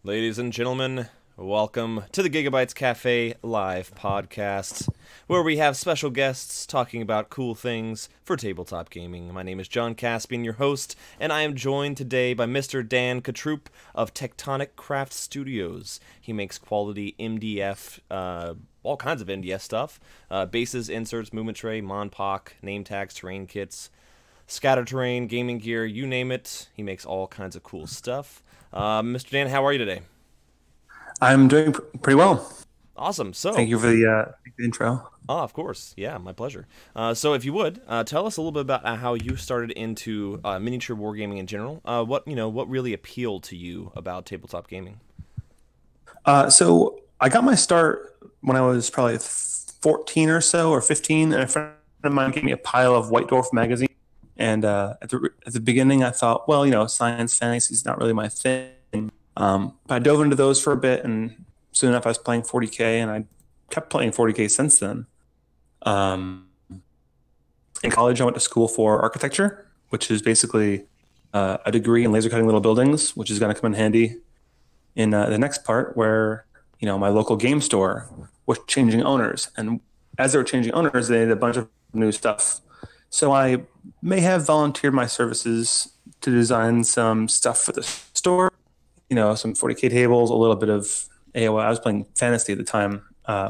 Ladies and gentlemen, welcome to the Gigabytes Cafe live podcast, where we have special guests talking about cool things for tabletop gaming. My name is John Caspian, your host, and I am joined today by Mr. Dan Cotrupe of Tectonic Craft Studios. He makes quality MDF, all kinds of MDF stuff, bases, inserts, movement tray, Mon Poc, name tags, terrain kits, scatter terrain, gaming gear, you name it. He makes all kinds of cool stuff. Mr. Dan, how are you today? I'm doing pretty well. Awesome. So, thank you for the intro. Oh, of course. Yeah, my pleasure. So, if you would tell us a little bit about how you started into miniature wargaming in general. What really appealed to you about tabletop gaming? So I got my start when I was probably 14 or so, or 15, and a friend of mine gave me a pile of White Dwarf magazine. And at the beginning, I thought, well, science fantasy is not really my thing. But I dove into those for a bit, and soon enough, I was playing 40K, and I kept playing 40K since then. In college, I went to school for architecture, which is basically a degree in laser cutting little buildings, which is going to come in handy in the next part, where my local game store was changing owners, and as they were changing owners, they needed a bunch of new stuff. So I may have volunteered my services to design some stuff for the store, some 40K tables, a little bit of AOI. I was playing fantasy at the time,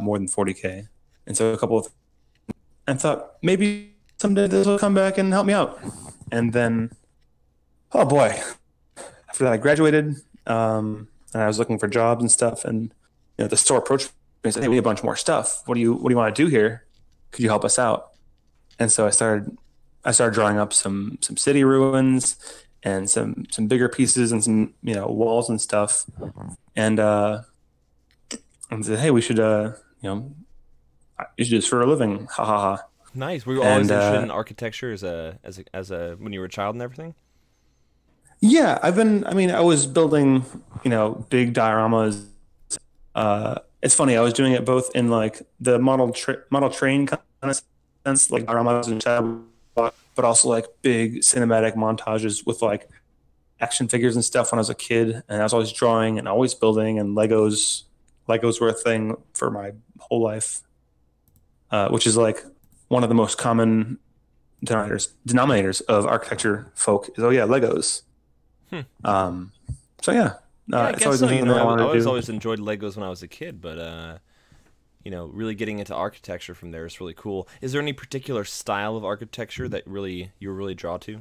more than 40K. And so and thought maybe someday this will come back and help me out. And then, oh boy, after that I graduated, and I was looking for jobs and stuff. And the store approached me and said, "Hey, we have a bunch more stuff. What do you want to do here? Could you help us out?" And so I started drawing up some city ruins and some bigger pieces and some walls and stuff. And said, "Hey, we should you should do this for a living." Ha ha ha. Nice. Were you always interested in architecture as a when you were a child and everything? Yeah, I was building big dioramas. It's funny. I was doing it both in like the model train kind of sense, like dioramas and shadow, but also like big cinematic montages with like action figures and stuff when I was a kid. And I was always drawing and always building, and Legos were a thing for my whole life, which is like one of the most common denominators of architecture folk is, oh yeah, Legos. So yeah, I it's guess always so. something that I wanted to do. Always enjoyed Legos when I was a kid, but really getting into architecture from there is really cool. Is there any particular style of architecture that you were really drawn to?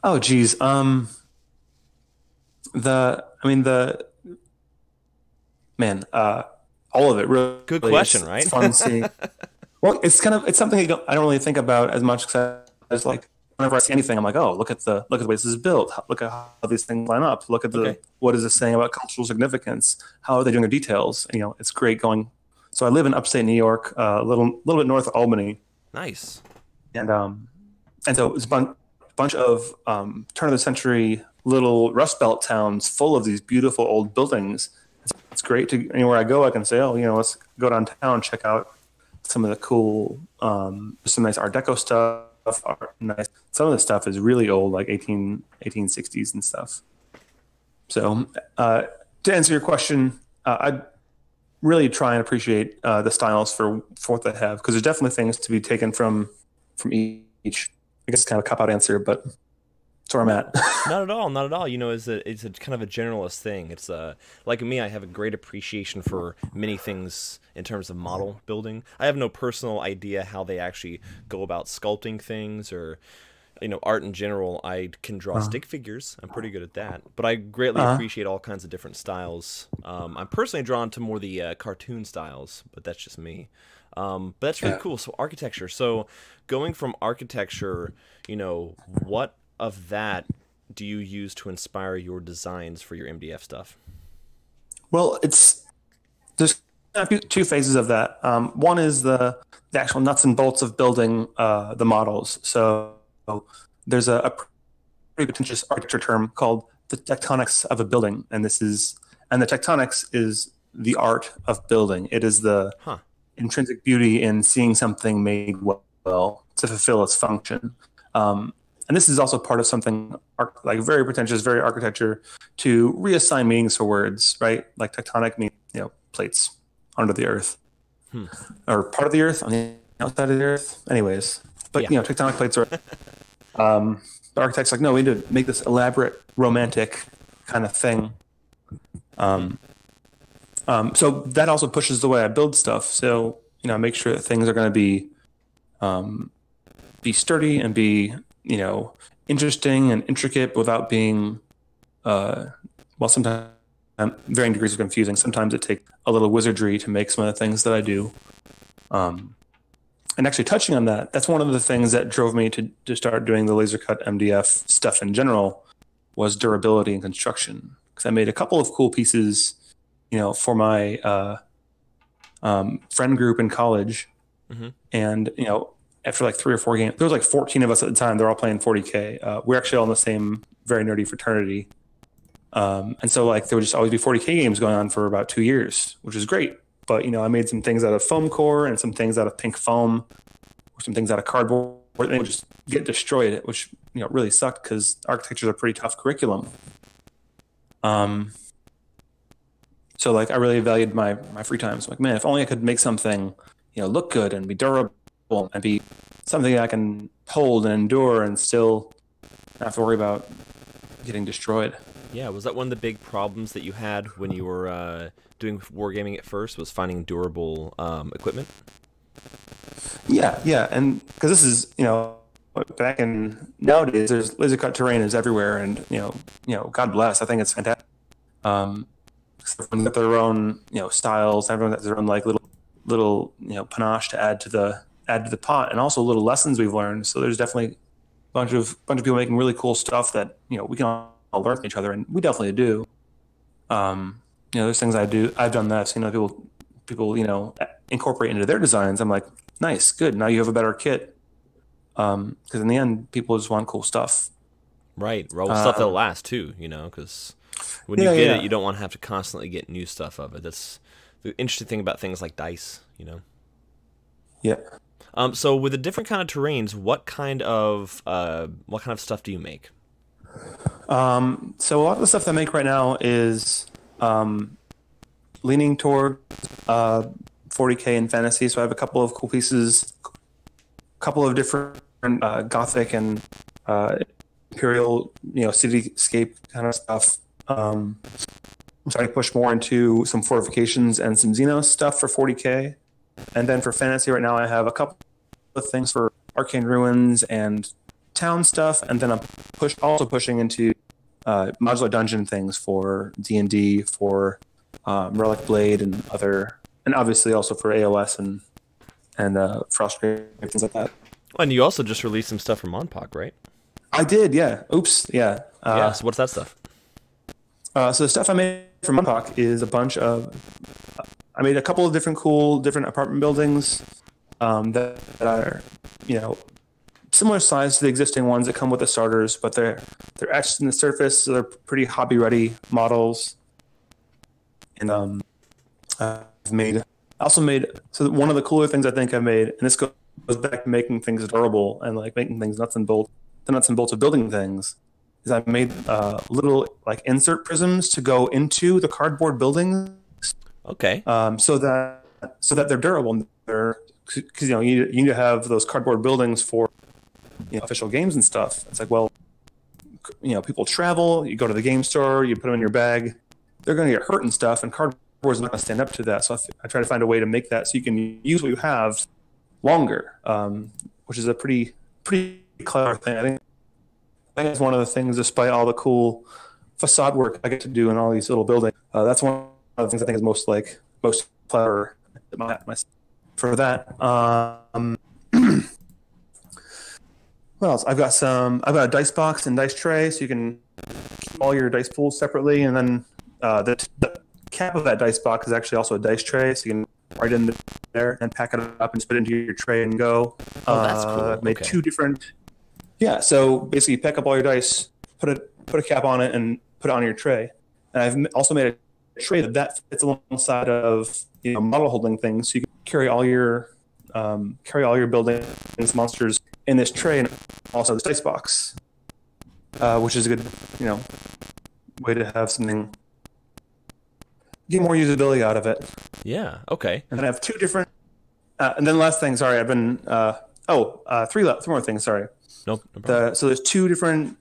Oh geez, all of it really. Good question, right? It's fun seeing. Well, it's something I don't really think about as much, because as like whenever I see anything, I'm like, oh, look at the way this is built. Look at how these things line up. Look at what is this saying about cultural significance? How are they doing their details? And, it's great going. So I live in upstate New York, a little bit north of Albany. Nice. And so it's a bunch of turn of the century little Rust Belt towns full of these beautiful old buildings. It's great to anywhere I go, I can say, oh, let's go downtown, check out some of the cool, some nice Art Deco stuff. Nice. Some of the stuff is really old, like 1860s and stuff. So to answer your question, I really try and appreciate the styles for what they have, because there's definitely things to be taken from each. I guess it's kind of a cop-out answer, but that's where I'm at. Not at all. Not at all. It's a kind of a generalist thing. It's like me, I have a great appreciation for many things in terms of model building. I have no personal idea how they actually go about sculpting things or art in general. I can draw stick figures. I'm pretty good at that. But I greatly appreciate all kinds of different styles. I'm personally drawn to more the cartoon styles, but that's just me. But that's really cool. So architecture. So going from architecture, what of that do you use to inspire your designs for your MDF stuff? Well, there's two phases of that. One is the actual nuts and bolts of building the models. So there's a pretty pretentious architecture term called the tectonics of a building, and the tectonics is the art of building. It is the intrinsic beauty in seeing something made well to fulfill its function. And and this is also part of something like very pretentious, very architecture, to reassign meanings for words, right? Like tectonic means, plates under the earth, or part of the earth on the outside of the earth. Anyways, but tectonic plates are. The architect's like, no, we need to make this elaborate, romantic kind of thing. So that also pushes the way I build stuff. So make sure that things are going to be sturdy and be interesting and intricate without being sometimes varying degrees of confusing. Sometimes it takes a little wizardry to make some of the things that I do. And actually touching on that, that's one of the things that drove me to start doing the laser cut MDF stuff in general, was durability and construction. Because I made a couple of cool pieces, for my friend group in college. And, after like 3 or 4 games, there was like 14 of us at the time. They're all playing 40K. We're actually all in the same very nerdy fraternity. And so like there would just always be 40K games going on for about 2 years, which is great. But, I made some things out of foam core and some things out of pink foam, or some things out of cardboard, and they would just get destroyed, which, really sucked because architecture is a pretty tough curriculum. So like I really valued my free time. So like, man, if only I could make something, look good and be durable and be something I can hold and endure and still not have to worry about getting destroyed. Yeah, was that one of the big problems that you had when you were doing wargaming at first, was finding durable equipment? Yeah, and because this is, back in nowadays, there's laser cut terrain is everywhere, and God bless, I think it's fantastic. Everyone's got their own, styles. Everyone has their own like little panache to add to the pot, and also little lessons we've learned. So there's definitely a bunch of people making really cool stuff that we can all learn from each other, and we definitely do. There's things I've done that I've seen other people incorporate into their designs. I'm like, nice, good. Now you have a better kit. Because in the end, people just want cool stuff. Right. Well, stuff that'll last too. Because when you get it, you don't want to have to constantly get new stuff of it. That's the interesting thing about things like dice. Yeah. So with the different kind of terrains, what kind of stuff do you make? So a lot of the stuff I make right now is leaning toward 40K and fantasy. So I have a couple of cool pieces, a couple of different Gothic and Imperial, cityscape kind of stuff. I'm starting to push more into some fortifications and some Xenos stuff for 40K. And then for fantasy right now, I have a couple of things for Arcane Ruins and town stuff, and then I'm also pushing into modular dungeon things for D&D, for Relic Blade and obviously also for AOS and Frostgrave, things like that. And you also just released some stuff from Monpok, right? I did, yeah. Oops, yeah. So what's that stuff? So the stuff I made for Monpok is a bunch of. I made a couple of different apartment buildings that are, similar size to the existing ones that come with the starters, but they're etched in the surface, so they're pretty hobby ready models. And I also made. So one of the cooler things I think I made, and this goes back to making things durable and like making things nuts and bolts of building things, is I made little like insert prisms to go into the cardboard buildings. Okay. So that they're durable. Because you need to have those cardboard buildings for official games and stuff. It's like, well, people travel. You go to the game store. You put them in your bag. They're going to get hurt and stuff, and cardboard's not going to stand up to that. So I try to find a way to make that so you can use what you have longer, which is a pretty clever thing. I think it's one of the things, despite all the cool facade work I get to do in all these little buildings. That's one of the things I think is most clever for that. What else? I've got a dice box and dice tray, so you can keep all your dice pools separately, and then the cap of that dice box is actually also a dice tray, so you can write in there and pack it up and just put it into your tray and go. Oh, that's cool. I've made 2 different. Yeah, so basically, you pick up all your dice, put a cap on it, and put it on your tray. And I've also made a tray that fits alongside of model holding things, so you can carry all your buildings, monsters in this tray, and also this dice box. which is a good, you know, way to have something get more usability out of it. Yeah. Okay. And then I have two different. And then last thing, sorry, I've been. Three more things. Sorry. Nope. No problem. So there's two different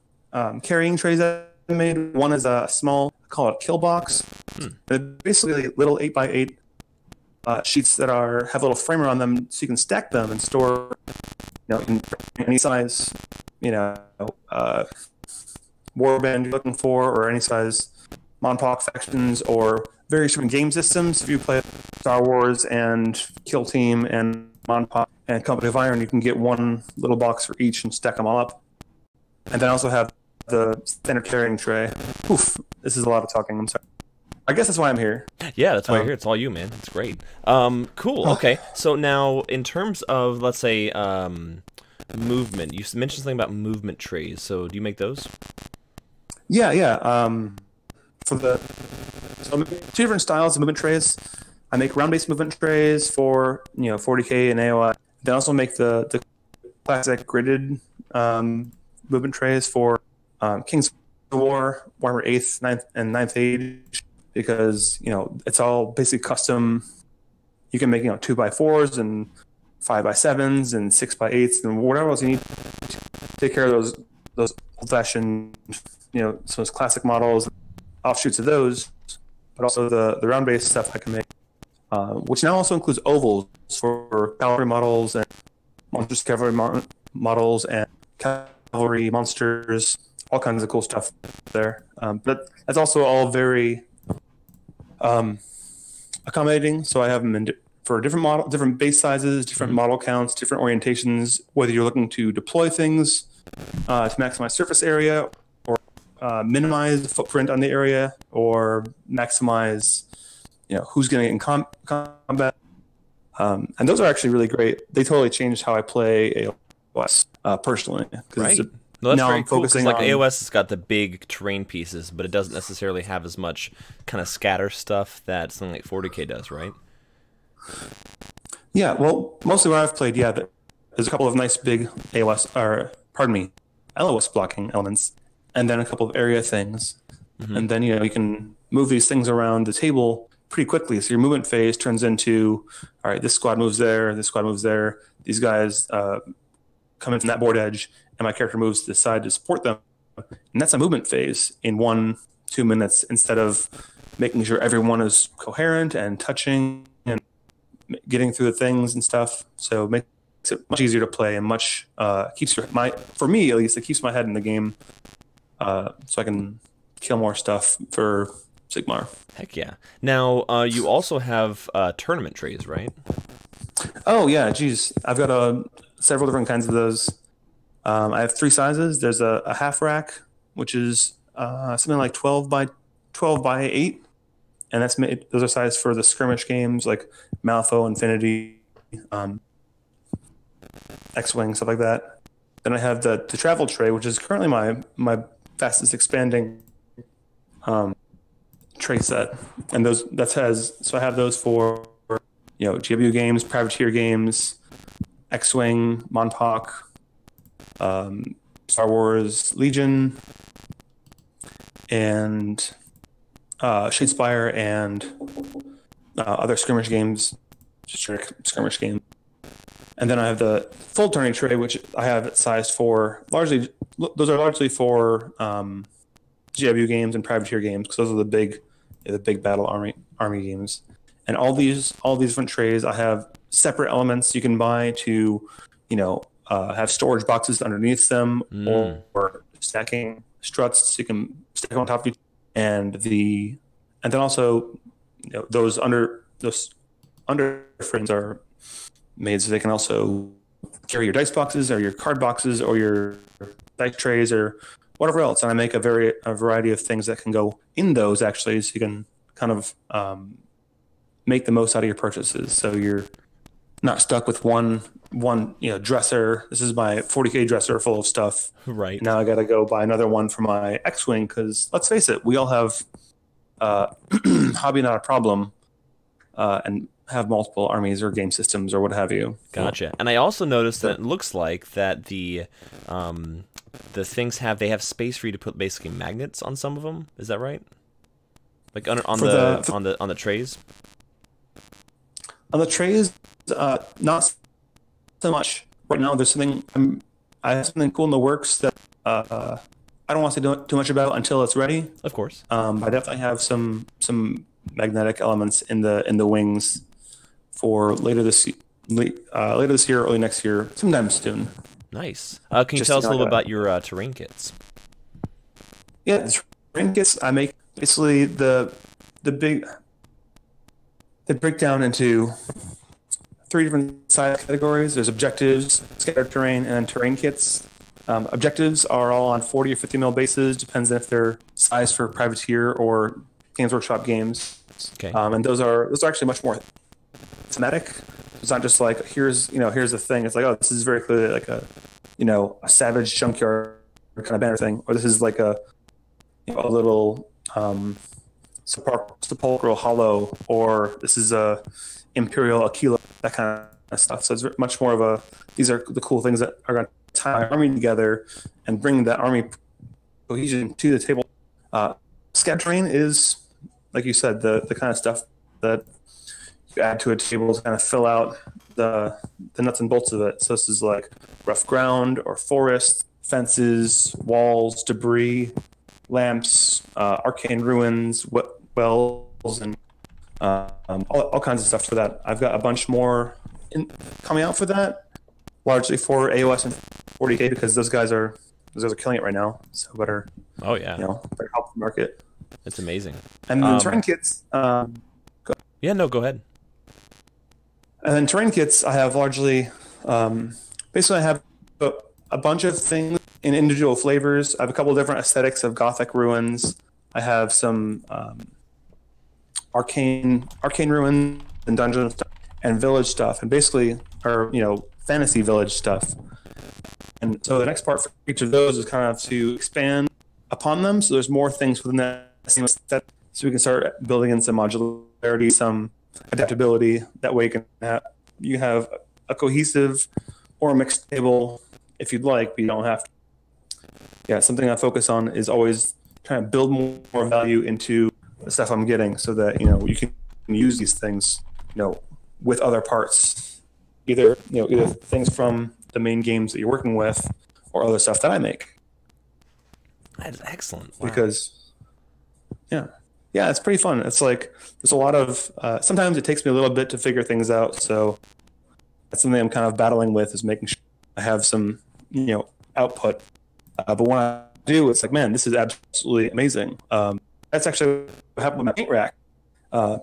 carrying trays that I made. One is a small, I call it a kill box. They're basically little 8x8 sheets that have a little framer on them, so you can stack them and store, you know, in any size, you know, warband you're looking for, or any size Monpok factions, or various different game systems. If you play Star Wars and Kill Team and Monpok and Company of Iron, you can get one little box for each and stack them all up. And then I also have the standard carrying tray. Oof, this is a lot of talking. I'm sorry. I guess that's why I'm here. Yeah, that's why you're here. It's all you, man. It's great. Cool. Okay. So now, in terms of, let's say, movement, you mentioned something about movement trays. So do you make those? Yeah. So I make two different styles of movement trays. I make round-based movement trays for 40K and AOI. Then also make the classic gridded movement trays for Kings of War, Warhammer 8th, 9th, and 9th Age, because it's all basically custom. You can make 2x4s and 5x7s and 6x8s and whatever else you need to take care of those old-fashioned, some of those classic models, offshoots of those, but also the round-based stuff I can make, which now also includes ovals for cavalry models and monsters, cavalry models and cavalry monsters, all kinds of cool stuff there. But that's also all very accommodating. So I have them for different base sizes, different model counts, different orientations, whether you're looking to deploy things to maximize surface area, or minimize the footprint on the area, or maximize who's going to get in combat. And those are actually really great. They totally changed how I play AOS personally. Right. No, that's very cool, because like AOS has got the big terrain pieces, but it doesn't necessarily have as much kind of scatter stuff that something like 40K does, right? Yeah, well, mostly what I've played, there's a couple of nice big LOS blocking elements, and then a couple of area things. Mm-hmm. And then, you can move these things around the table pretty quickly. So your movement phase turns into, all right, this squad moves there, this squad moves there, these guys come in from that board edge, and my character moves to the side to support them. And that's a movement phase in 1-2 minutes, instead of making sure everyone is coherent and touching and getting through the things and stuff. So it makes it much easier to play, and much for me at least, it keeps my head in the game, so I can kill more stuff for Sigmar. Heck yeah. Now, you also have tournament trays, right? Oh, yeah, geez. I've got several different kinds of those. I have 3 sizes. There's a half rack, which is something like 12 by 8, and that's made. Those are sized for the skirmish games like Malifaux, Infinity, X-Wing, stuff like that. Then I have the travel tray, which is currently my fastest expanding tray set, and so I have those for GW games, privateer games, X-Wing, Monpok, Star Wars Legion, and Shadespire, and other skirmish games, just skirmish games. And then I have the full turning tray, which I have sized for largely for GW games and privateer games, because those are the big battle army games. And all these different trays, I have separate elements you can buy to have storage boxes underneath them, or stacking struts, so you can stack on top of each. And then also those under frames are made so they can also carry your dice boxes or your card boxes or your dice trays or whatever else. And I make a variety of things that can go in those, actually, so you can kind of make the most out of your purchases. So you're not stuck with one dresser. This is my 40K dresser full of stuff. Right. Now I got to go buy another one for my X-Wing, because let's face it, we all have hobby not a problem, and have multiple armies or game systems or what have you. Gotcha. And I also noticed that it looks like that the things they have space for you to put basically magnets on some of them. Is that right? Like on the trays. On the trays, not so much. Right now, there's something I have something cool in the works that I don't want to say too much about until it's ready. Of course. I definitely have some magnetic elements in the wings for later this year, early next year, sometime soon. Nice. Can you tell us a little bit about your terrain kits? Yeah, the terrain kits I make basically they break down into 3 different size categories. There's objectives, scattered terrain, and terrain kits. Objectives are all on 40 or 50 mil bases. Depends if they're sized for privateer or Games Workshop games. Okay. And those are actually much more thematic. It's not just like here's the thing. It's like, oh, this is very clearly like a savage junkyard kind of banner thing, or this is like a little sepulchral hollow, or this is a imperial Aquila, that kind of stuff. So it's much more of these are the cool things that are going to tie our army together and bring that army cohesion to the table. Scat terrain is, like you said, the kind of stuff that you add to a table to kind of fill out the nuts and bolts of it. So this is like rough ground or forest, fences, walls, debris, lamps, arcane ruins, wells, and all kinds of stuff for that. I've got a bunch more coming out for that, largely for AOS and 40K, because those guys are killing it right now. So better. Oh yeah. Better help the market. It's amazing. And the terrain kits. Yeah, no, go ahead. And then terrain kits, I have largely, basically I have a bunch of things in individual flavors. I have a couple of different aesthetics of Gothic ruins. I have some arcane ruins and dungeon stuff and village stuff, and basically, or fantasy village stuff. And so the next part for each of those is kind of to expand upon them. So there's more things within that same aesthetic, so we can start building in some modularity, some adaptability. That way you have a cohesive or a mixed table if you'd like, but you don't have to. Yeah, something I focus on is always trying to build more value into the stuff I'm getting, so that you can use these things with other parts, either things from the main games that you're working with or other stuff that I make. That's excellent. Wow. Because it's pretty fun. It's like there's a lot of sometimes it takes me a little bit to figure things out, so that's something I'm kind of battling with, is making sure I have some output. But when I do, it's like, man, this is absolutely amazing. That's actually what happened with my paint rack.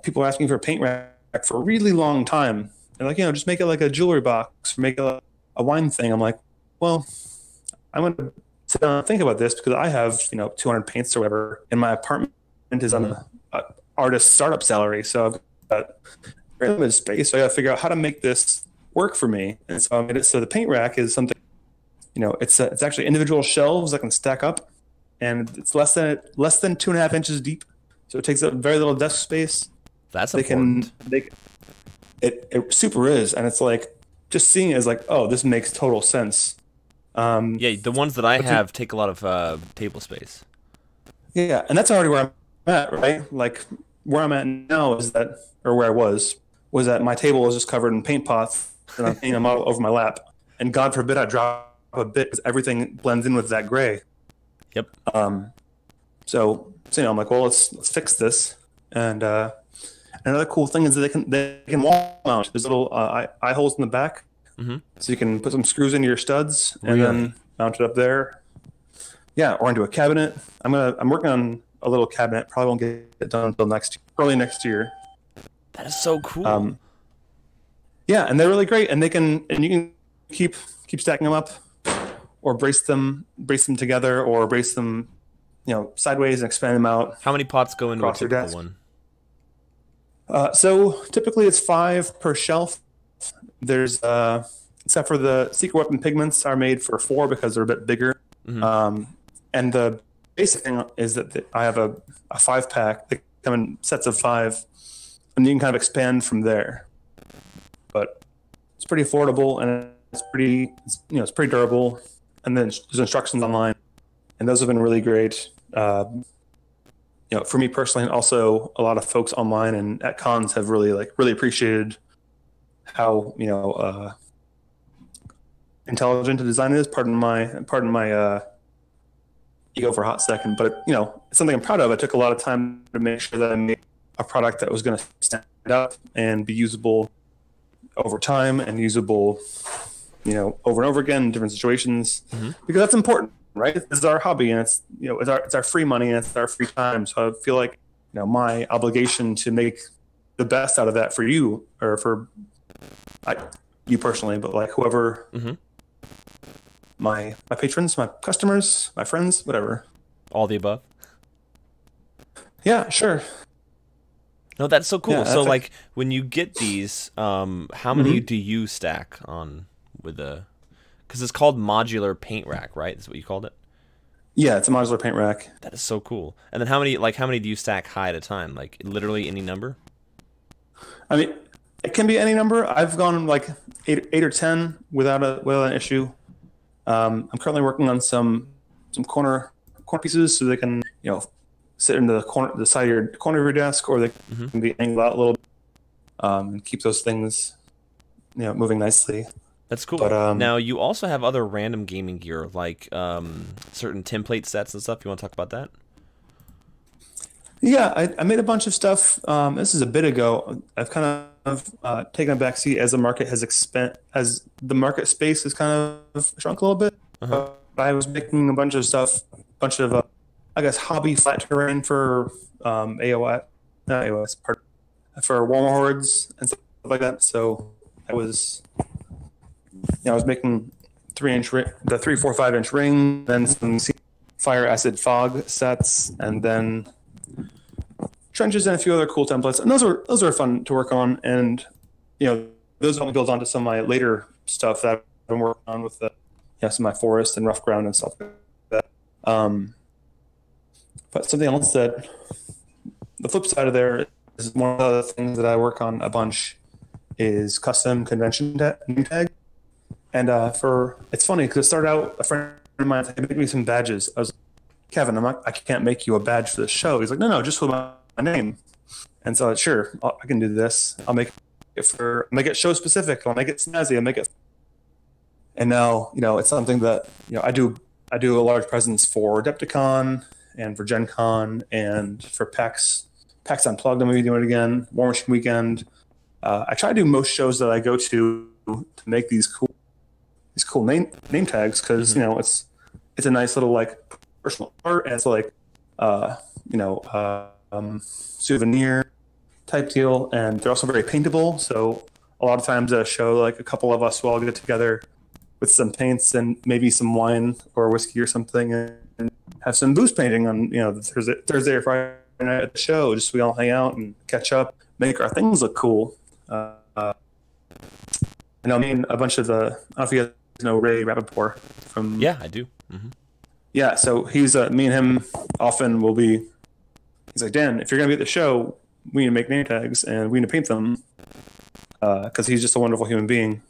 People are asking for a paint rack for a really long time. They're like, just make it like a jewelry box, or make it a wine thing. I'm like, well, I'm going to sit down and think about this, because I have 200 paints or whatever, and my apartment is on an artist startup salary, so I've got very limited space. So I got to figure out how to make this work for me. And so I made it so the paint rack is something, it's actually individual shelves that can stack up, and it's less than 2.5 inches deep, so it takes up very little desk space. That's important. It super is, and it's like, just seeing it is like, oh, this makes total sense. Yeah, the ones that I have take a lot of table space. Yeah, and that's already where I'm at, right? Like, where I'm at now is that, or where I was that my table was just covered in paint pots, and I'm painting a model over my lap, and God forbid I drop a bit, because everything blends in with that gray. Yep. So I'm like, well, let's fix this. And another cool thing is that they can wall mount. There's little eye holes in the back, so you can put some screws into your studs and then mount it up there. Yeah, or into a cabinet. I'm working on a little cabinet. Probably won't get it done until early next year. That is so cool. Yeah, and they're really great, and you can keep stacking them up, or brace them together, or brace them sideways and expand them out. How many pots go into a typical one? So typically it's 5 per shelf. There's except for the secret weapon pigments are made for 4 because they're a bit bigger. And the basic thing is that I have a 5-pack that come in sets of 5, and you can kind of expand from there. But it's pretty affordable, and it's pretty durable. and then there's instructions online, and those have been really great. For me personally, and also a lot of folks online and at cons have really appreciated how intelligent the design is. Pardon my ego for a hot second, but it's something I'm proud of. I took a lot of time to make sure that I made a product that was going to stand up and be usable over time and usable, over and over again in different situations, because that's important, right? This is our hobby, and it's it's our free money and it's our free time. So I feel like my obligation to make the best out of that for you, or for you personally, but like whoever. My patrons, my customers, my friends, whatever. All the above? Yeah, sure. No, that's so cool. Yeah, so like when you get these, how many do you stack on with a... Because it's called modular paint rack, right? That's what you called it? Yeah, it's a modular paint rack. That is so cool. And then how many do you stack high at a time? Like literally any number? I mean, it can be any number. I've gone like eight or 10 without an issue. I'm currently working on some corner pieces so they can sit in the side of your corner of your desk, or they can be angled out a little bit, and keep those things moving nicely. That's cool. But, now you also have other random gaming gear, like certain template sets and stuff. You want to talk about that? Yeah, I made a bunch of stuff. This is a bit ago. I've kind of taken a back seat as the market has as the market space has kind of shrunk a little bit. I was making a bunch of stuff, I guess, hobby flat terrain for AOS, not AOS, for Warmer Hordes and stuff like that. So I was making 3, 4, 5 inch ring, then some fire acid fog sets, and then trenches and a few other cool templates, and those are fun to work on. And those only build onto some of my later stuff that I've been working on with some of my forest and rough ground and stuff like that. But something else that the flip side of there is, one of the things that I work on a bunch is custom convention name tag. And it's funny because it started out, a friend of mine said, make me some badges. I was like, Kevin, I can't make you a badge for the show. He's like, no, just with my name. And so sure, I can do this. I'll make it show specific. I'll make it snazzy. I'll make it. And now, it's something that, I do a large presence for Adepticon and for Gen Con and for PAX Unplugged. I'm going to be doing it again. War Machine Weekend. I try to do most shows that I go to make these cool name tags, because, it's a nice little like personal art, and it's like, souvenir type deal, and they're also very paintable. So a lot of times at a show, like a couple of us will all get together with some paints and maybe some wine or whiskey or something, and have some booze painting on the Thursday or Friday night at the show. Just we all hang out and catch up, make our things look cool. I mean, a bunch of I don't know if you guys know Ray Rappaport from... Yeah, I do. Yeah, so he's me and him often will be. He's like, Dan, if you're gonna be at the show, we need to make name tags and we need to paint them, because he's just a wonderful human being,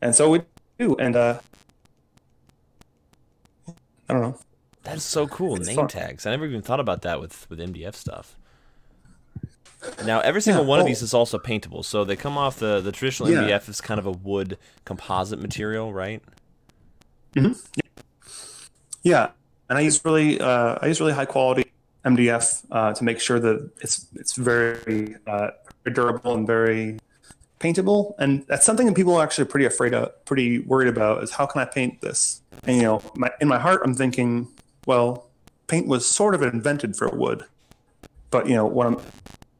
and so we do. And I don't know. That's so cool. It's name fun. Tags. I never even thought about that with MDF stuff. Now, every single one of these is also paintable, so they come off the traditional MDF is kind of a wood composite material, right? Yeah, and I use really high quality MDF to make sure that it's very durable and very paintable. And that's something that people are actually pretty worried about, is how can I paint this? And in my heart, I'm thinking, well, paint was sort of invented for wood, but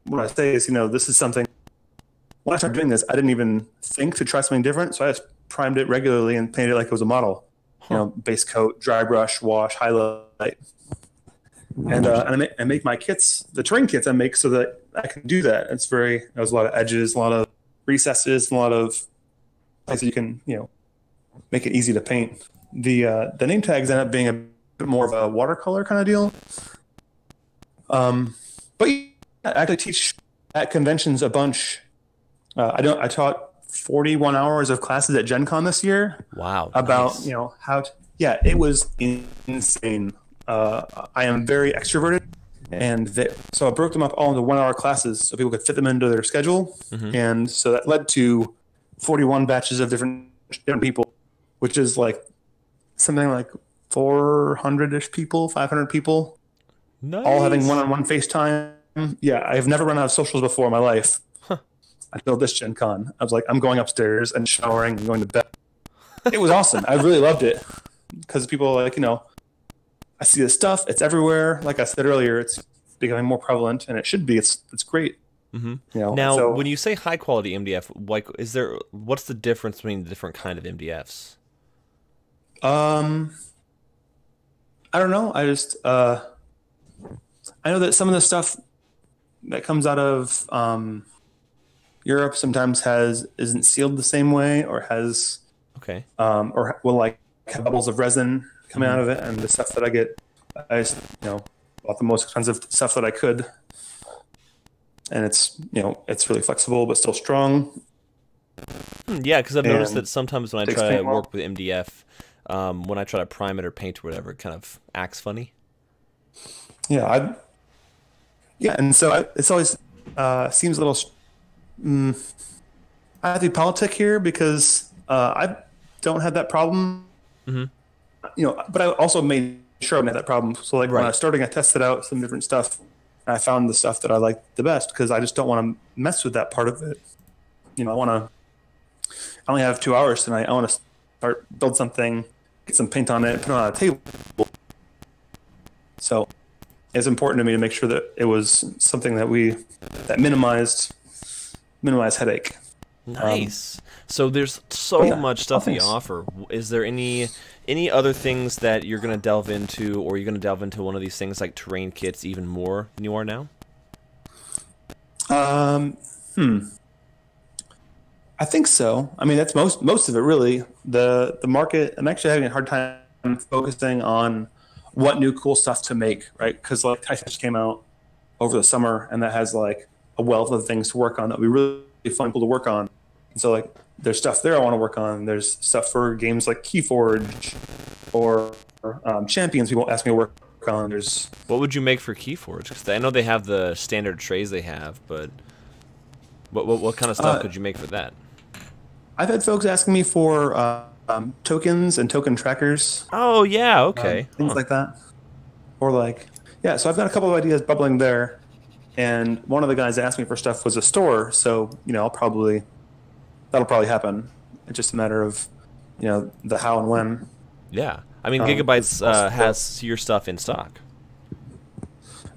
what I say is, this is something. When I started doing this, I didn't even think to try something different, so I just primed it regularly and painted it like it was a model. Base coat, dry brush, wash, highlight, and I make my kits, the terrain kits I make, so that I can do that. There's a lot of edges, a lot of recesses, a lot of places you can make it easy to paint. The name tags end up being a bit more of a watercolor kind of deal. But I actually teach at conventions a bunch. I taught 41 hours of classes at Gen Con this year. Wow. About, nice. Yeah, it was insane. I am very extroverted, and so I broke them up all into 1 hour classes so people could fit them into their schedule, and so that led to 41 batches of different people, which is like something like 400-ish people, 500 people, Nice. all having one-on-one FaceTime. Yeah, I've never run out of socials before in my life. Until this Gen Con. I was like, I'm going upstairs and showering and going to bed. It was awesome. I really loved it because people are like, I see this stuff. It's everywhere. Like I said earlier, it's becoming more prevalent, and it should be. It's great. Now, when you say high quality MDF, like, what's the difference between the different kind of MDFs? I don't know. I just I know that some of the stuff that comes out of Europe sometimes isn't sealed the same way, or has or will like have bubbles of resin coming out of it. And the stuff that I get, I just bought the most expensive stuff that I could, and it's it's really flexible but still strong. Yeah, because I've noticed that sometimes when I try to work with MDF, when I try to prime it or paint or whatever, it kind of acts funny. Yeah, and so it's always seems a little. I have to be politic here because I don't have that problem. But I also made sure I didn't have that problem. So like when I was starting, I tested out some different stuff, and I found the stuff that I liked the best because I just don't want to mess with that part of it. I only have 2 hours tonight. I want to build something, get some paint on it, put it on a table. So it's important to me to make sure that it was something that minimized headache. Nice. So there's much stuff that you offer. Is there any other things that you're going to delve into, or you're going to delve into one of these things like terrain kits even more than you are now? I think so. I mean, that's most of it, really. The market, I'm actually having a hard time focusing on what new cool stuff to make, right? Because like Typhoon came out over the summer, and that has like a wealth of things to work on that we really fun people to work on. And so like there's stuff there I want to work on. There's stuff for games like Keyforge or Champions people ask me to work on. What would you make for Keyforge? Because I know they have the standard trays they have, but what kind of stuff could you make for that? I've had folks asking me for tokens and token trackers. Oh yeah, okay. Things like that. Or like so I've got a couple of ideas bubbling there. And one of the guys that asked me for stuff was a store, so that'll probably happen. It's just a matter of the how and when. Yeah, I mean Gigabytes has your stuff in stock.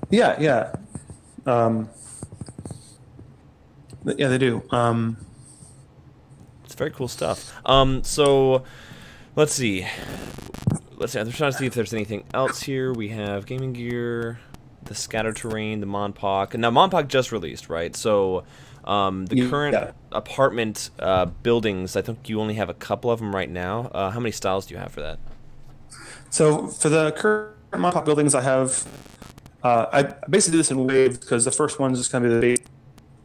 Yeah. Yeah, they do. It's very cool stuff. So let's see. I'm trying to see if there's anything else here. We have gaming gear, the scatter terrain, the Monpok. And now Monpok just released, right? So the current apartment buildings, I think you only have a couple of them right now. How many styles do you have for that? So for the current Monpok buildings, I have I basically do this in waves because the first one is just going to be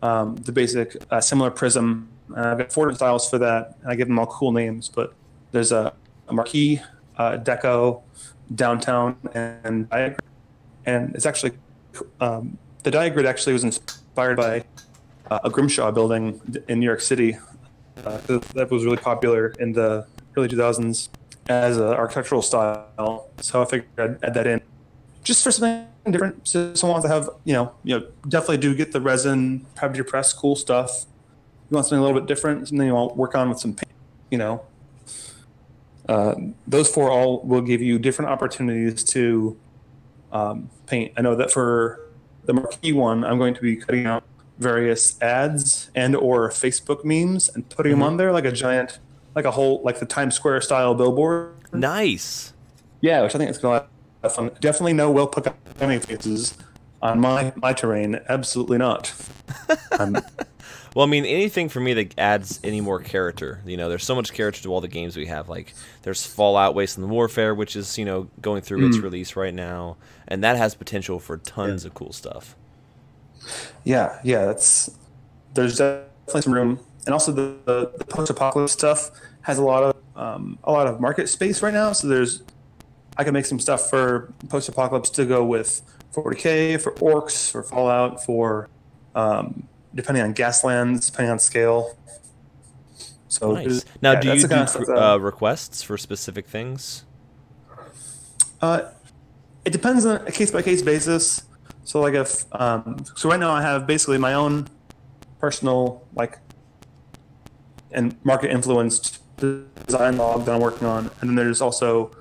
the basic similar prism. I've got 4 different styles for that. I give them all cool names, but there's a marquee, deco, downtown, and diagrid. And it's actually the diagrid actually was inspired by a Grimshaw building in New York City that was really popular in the early 2000s as an architectural style. So I figured I'd add that in just for something different. So someone wants to have definitely do get the resin, private press, cool stuff. You want something a little bit different, something you want to work on with some paint, those 4 all will give you different opportunities to paint. I know that for the marquee one, I'm going to be cutting out various ads and or Facebook memes and putting them on there like a giant, like the Times Square style billboard. Nice. Yeah, which I think it's going to have fun. Definitely no Will Puck any faces on my terrain. Absolutely not. Well, I mean, anything for me that adds any more character. There's so much character to all the games we have. Like, there's Fallout Wasteland Warfare, which is, going through its release right now. And that has potential for tons of cool stuff. Yeah, there's definitely some room. And also the post-apocalypse stuff has a lot of a lot of market space right now. So I can make some stuff for post-apocalypse to go with 40K, for orcs, for Fallout, for depending on Gaslands, depending on scale. So nice. Now, do you do requests for specific things? It depends on a case-by-case basis. So like if so right now I have basically my own personal and market influenced design log that I'm working on, and then there's also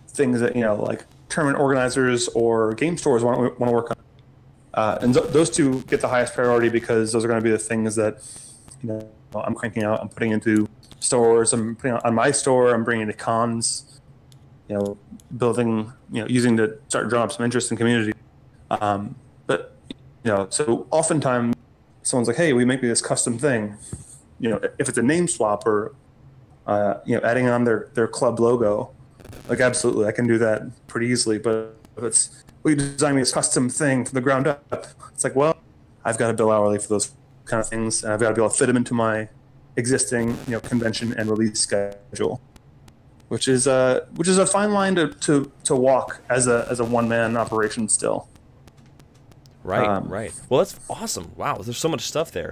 things that like tournament organizers or game stores want to work on, and those two get the highest priority because those are going to be the things that I'm cranking out. I'm putting into stores. I'm putting on my store. I'm bringing to cons. Building. Using to start drawing up some interest in community. But so oftentimes someone's like, "Hey, we make me this custom thing." If it's a name swap or adding on their club logo, absolutely, I can do that pretty easily. But if it's we design me this custom thing from the ground up, it's like, well, I've got to bill hourly for those kind of things, and I've got to be able to fit them into my existing convention and release schedule, which is a fine line to walk as a one-man operation still. Right, right. Well, that's awesome. Wow, there's so much stuff there.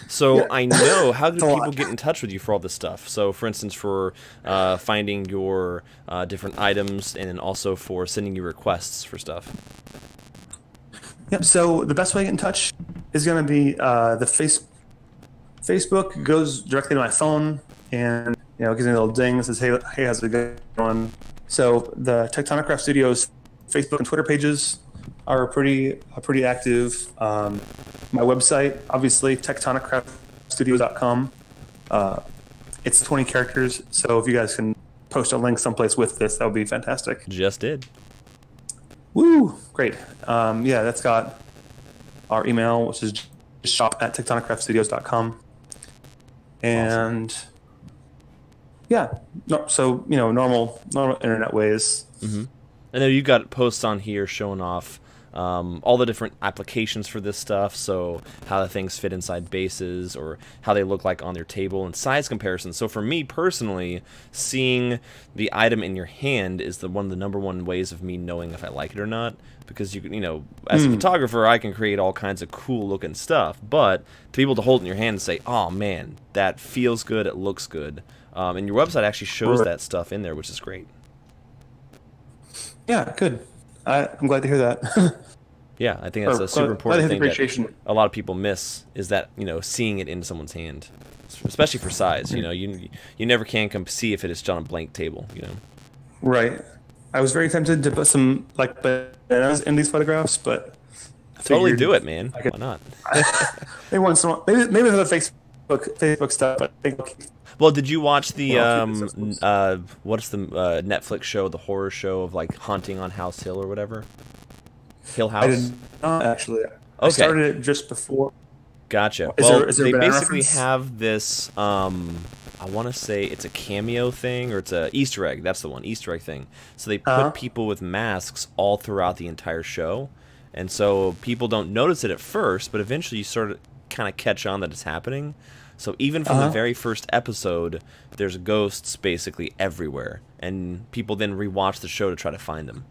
So I know, how do people get in touch with you for all this stuff? So, for instance, for finding your different items, and then also for sending you requests for stuff. Yep. So the best way to get in touch is going to be the Facebook goes directly to my phone, and gives me a little ding that says, "Hey, how's it going?" So the Tectonic Craft Studios Facebook and Twitter pages are pretty active. My website, obviously, tectoniccraftstudios.com. It's 20 characters, so if you guys can post a link someplace with this, that would be fantastic. Just did. Woo! Great. Yeah, that's got our email, which is shop@tectoniccraftstudios.com. And awesome. Yeah, so normal internet ways. Mm-hmm. And then you've got posts on here showing off all the different applications for this stuff, so how the things fit inside bases or how they look like on their table and size comparisons. So for me personally, seeing the item in your hand is one of the number one ways of me knowing if I like it or not, because as a photographer, I can create all kinds of cool looking stuff, but to be able to hold it in your hand and say, "Oh man, that feels good, it looks good," and your website actually shows that stuff in there, which is great. Yeah, good. I'm glad to hear that. Yeah, I think that's a super important thing that a lot of people miss, is that seeing it in someone's hand, especially for size. You never can see if it is on a blank table. Right. I was very tempted to put some bananas in these photographs, but totally do it, man. Why not? Maybe once in a while. Maybe for the Facebook stuff. But I think. Well, did you watch the what's the Netflix show, the horror show of haunting on House Hill or whatever? Hill House? I did not actually. Okay. I started it just before. Gotcha. Is there they basically reference? have this I want to say it's a cameo thing, or it's a Easter egg. That's the one, Easter egg thing. So they put people with masks all throughout the entire show, and so people don't notice it at first, but eventually you sort of kind of catch on that it's happening. So even from the very first episode, there's ghosts basically everywhere, and people then rewatch the show to try to find them.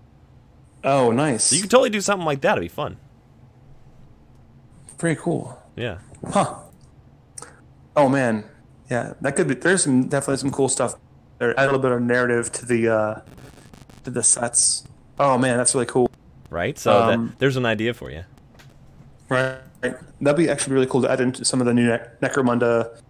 Oh, nice. So you can totally do something like that. It'd be fun. Pretty cool. Yeah. Huh. Oh, man. Yeah, that could be. There's definitely some cool stuff there. Add a little bit of narrative to the sets. Oh, man, that's really cool. Right? So there's an idea for you. Right. That'd be actually really cool to add into some of the new Necromunda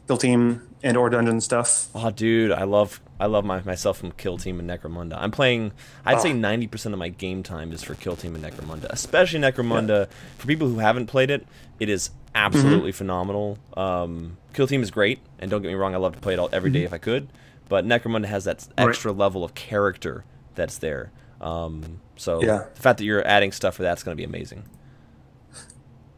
Kill Team and or Dungeon stuff. Oh, dude, I love myself from Kill Team and Necromunda. I'm playing. I'd say 90% of my game time is for Kill Team and Necromunda, especially Necromunda. Yeah. For people who haven't played it, it is absolutely phenomenal. Kill Team is great, and don't get me wrong, I love to play it every day if I could. But Necromunda has that extra level of character that's there. So the fact that you're adding stuff for that's going to be amazing.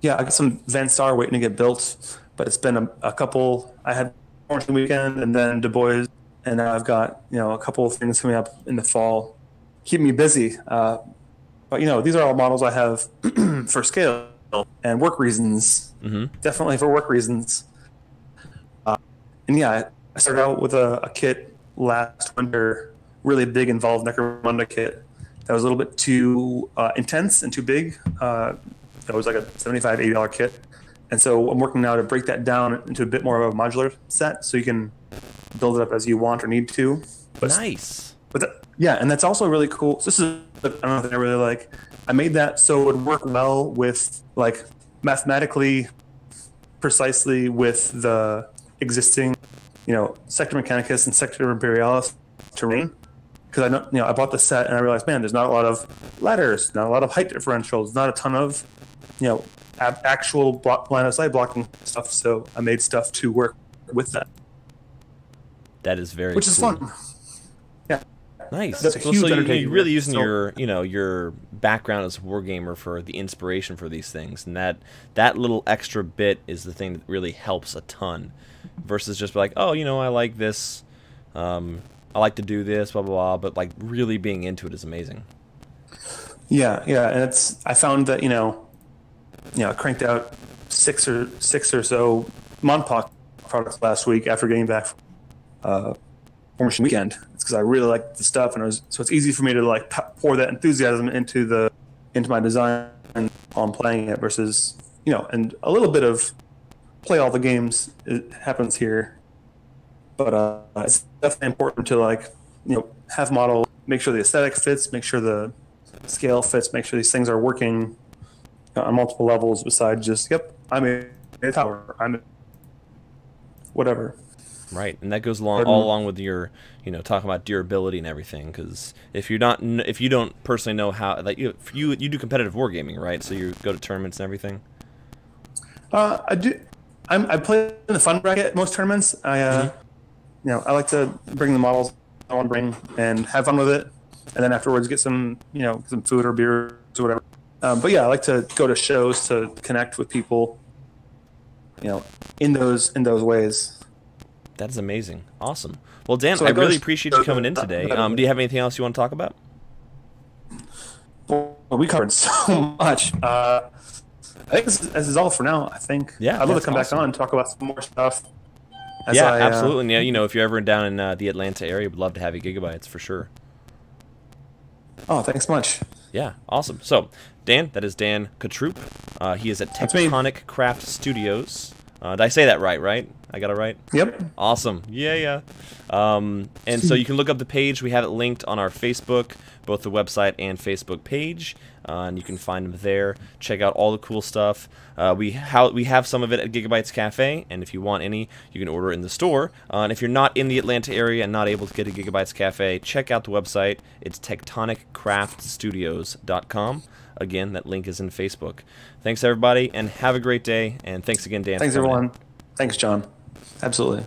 Yeah, I got some Van Star waiting to get built, but it's been a couple. I had Orange Weekend and then Du Bois, and now I've got a couple of things coming up in the fall, keeping me busy. But these are all models I have for scale and work reasons. Mm-hmm. Definitely for work reasons. And yeah, I started out with a kit last winter, really big involved Necromunda kit that was a little bit too intense and too big. That was like a $75, $80 kit. And so I'm working now to break that down into a bit more of a modular set so you can build it up as you want or need to. But, Nice. Yeah, and that's also really cool. So this is another thing I really like. I made that so it would work well with, like, mathematically precisely with the existing, Sector Mechanicus and Sector Imperialis terrain. Because I bought the set and I realized, man, there's not a lot of ladders, not a lot of height differentials, not a ton of, actual line of sight blocking stuff. So I made stuff to work with that. That is very which is cool. fun. Yeah. Nice. That's a Well, huge so undertaking. you're really using So- your background as a wargamer for the inspiration for these things, and that little extra bit is the thing that really helps a ton, versus just like, oh, I like this, I like to do this, blah blah blah, but like really being into it is amazing. Yeah, and I found that I cranked out six or so Monpok products last week after getting back from Formation Weekend. It's because I really liked the stuff, and so it's easy for me to like pour that enthusiasm into my design while I'm playing it versus and a little bit of play all the games happens here, but it's definitely important to have model, make sure the aesthetic fits, make sure the scale fits, make sure these things are working on multiple levels besides just I'm a tower, I'm a whatever. Right, and that goes all along with your, talking about durability and everything. Because if you don't personally know how, like you do competitive wargaming, right? So you go to tournaments and everything. I do. I play in the fun bracket at most tournaments. I like to bring the models I want to bring and have fun with it, and then afterwards get some some food or beer or whatever. But yeah, I like to go to shows to connect with people, in those ways. That's amazing. Awesome. Well, Dan, So I I really goes- appreciate you coming in today. Do you have anything else you want to talk about? Well, we covered so much. I think this is all for now. I think. Yeah, I'd love to that's come awesome. back on and talk about some more stuff. Yeah, absolutely. Yeah, if you're ever down in the Atlanta area, we'd love to have you Gigabytes for sure. Oh, thanks much. Yeah, awesome. So, Dan, that is Dan Cotrupe. He is at That's me. Tectonic Craft Studios. Did I say that right? I got it right? Yep. Awesome. Yeah. And so you can look up the page. We have it linked on our Facebook, both the website and Facebook page. And you can find them there. Check out all the cool stuff. We have some of it at Gigabytes Cafe, and if you want any, you can order it in the store. And if you're not in the Atlanta area and not able to get to Gigabytes Cafe, check out the website. It's tectoniccraftstudios.com. Again, that link is in Facebook. Thanks, everybody, and have a great day. And thanks again, Dan. Thanks, for coming in. everyone. Thanks, John. Absolutely.